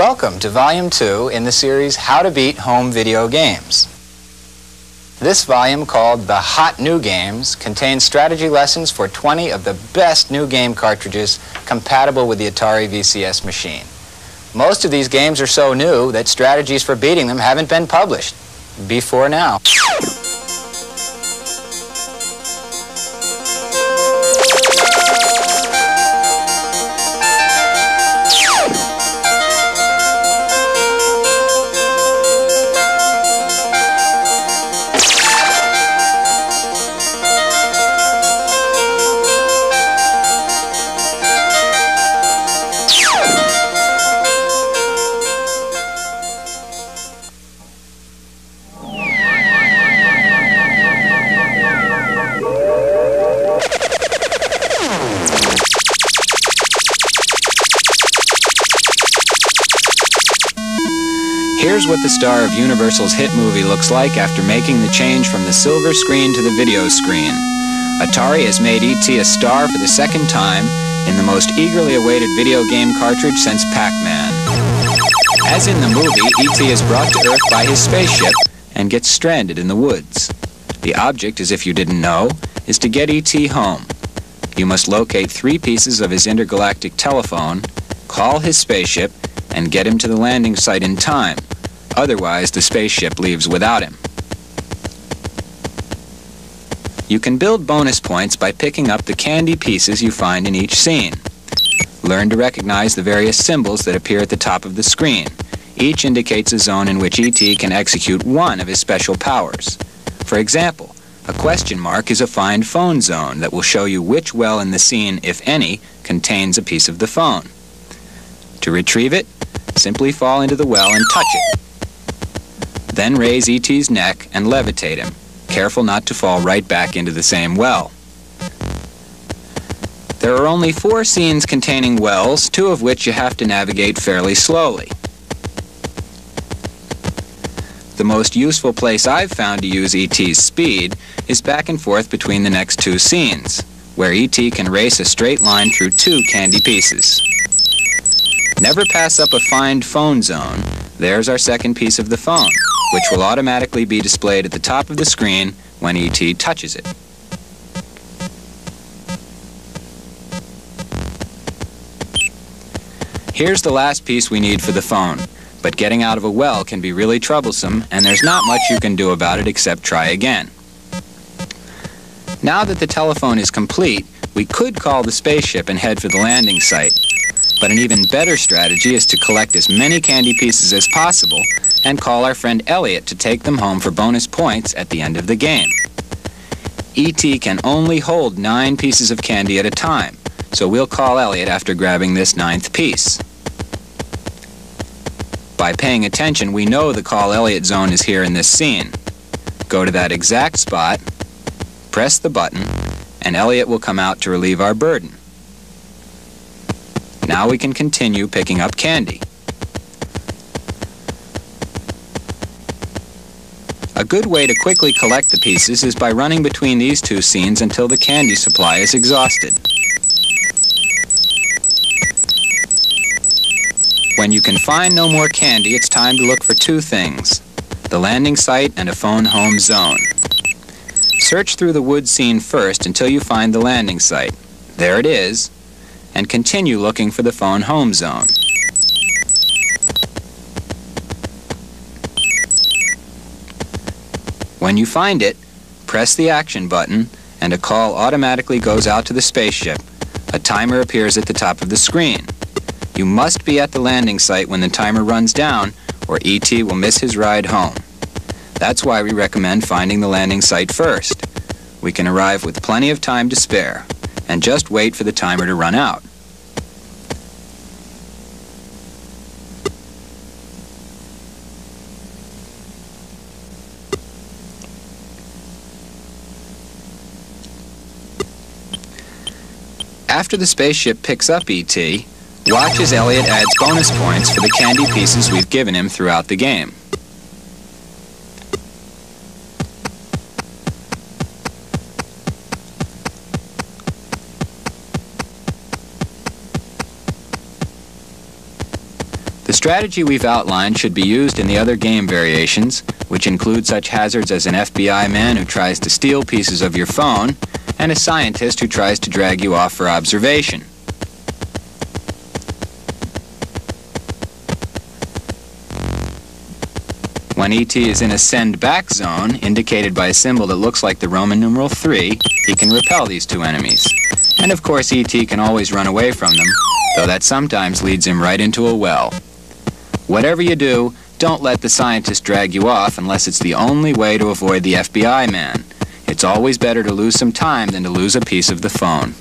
Welcome to Volume 2 in the series How to Beat Home Video Games. This volume, called the Hot New Games, contains strategy lessons for 20 of the best new game cartridges compatible with the Atari VCS machine. Most of these games are so new that strategies for beating them haven't been published before now. Here's what the star of Universal's hit movie looks like after making the change from the silver screen to the video screen. Atari has made E.T. a star for the second time in the most eagerly awaited video game cartridge since Pac-Man. As in the movie, E.T. is brought to Earth by his spaceship and gets stranded in the woods. The object, as if you didn't know, is to get E.T. home. You must locate 3 pieces of his intergalactic telephone, call his spaceship, and get him to the landing site in time. Otherwise, the spaceship leaves without him. You can build bonus points by picking up the candy pieces you find in each scene. Learn to recognize the various symbols that appear at the top of the screen. Each indicates a zone in which E.T. can execute one of his special powers. For example, a question mark is a find phone zone that will show you which well in the scene, if any, contains a piece of the phone. To retrieve it, simply fall into the well and touch it. Then raise E.T.'s neck and levitate him, careful not to fall right back into the same well. There are only 4 scenes containing wells, 2 of which you have to navigate fairly slowly. The most useful place I've found to use E.T.'s speed is back and forth between the next 2 scenes, where E.T. can race a straight line through 2 candy pieces. Never pass up a find phone zone. There's our second piece of the phone, which will automatically be displayed at the top of the screen when E.T. touches it. Here's the last piece we need for the phone, but getting out of a well can be really troublesome, and there's not much you can do about it except try again. Now that the telephone is complete, we could call the spaceship and head for the landing site. But an even better strategy is to collect as many candy pieces as possible and call our friend Elliot to take them home for bonus points at the end of the game. E.T. can only hold 9 pieces of candy at a time, so we'll call Elliot after grabbing this 9th piece. By paying attention, we know the Call Elliot zone is here in this scene. Go to that exact spot, press the button, and Elliot will come out to relieve our burden. Now we can continue picking up candy. A good way to quickly collect the pieces is by running between these 2 scenes until the candy supply is exhausted. When you can find no more candy, it's time to look for 2 things: the landing site and a phone home zone. Search through the wood scene first until you find the landing site. There it is. And continue looking for the phone home zone. When you find it, press the action button and a call automatically goes out to the spaceship. A timer appears at the top of the screen. You must be at the landing site when the timer runs down or E.T. will miss his ride home. That's why we recommend finding the landing site first. We can arrive with plenty of time to spare, and just wait for the timer to run out. After the spaceship picks up E.T., watch as Elliot adds bonus points for the candy pieces we've given him throughout the game. The strategy we've outlined should be used in the other game variations, which include such hazards as an FBI man who tries to steal pieces of your phone and a scientist who tries to drag you off for observation. When E.T. is in a send-back zone, indicated by a symbol that looks like the Roman numeral 3, he can repel these two enemies. And of course E.T. can always run away from them, though that sometimes leads him right into a well. Whatever you do, don't let the scientist drag you off unless it's the only way to avoid the FBI man. It's always better to lose some time than to lose a piece of the phone.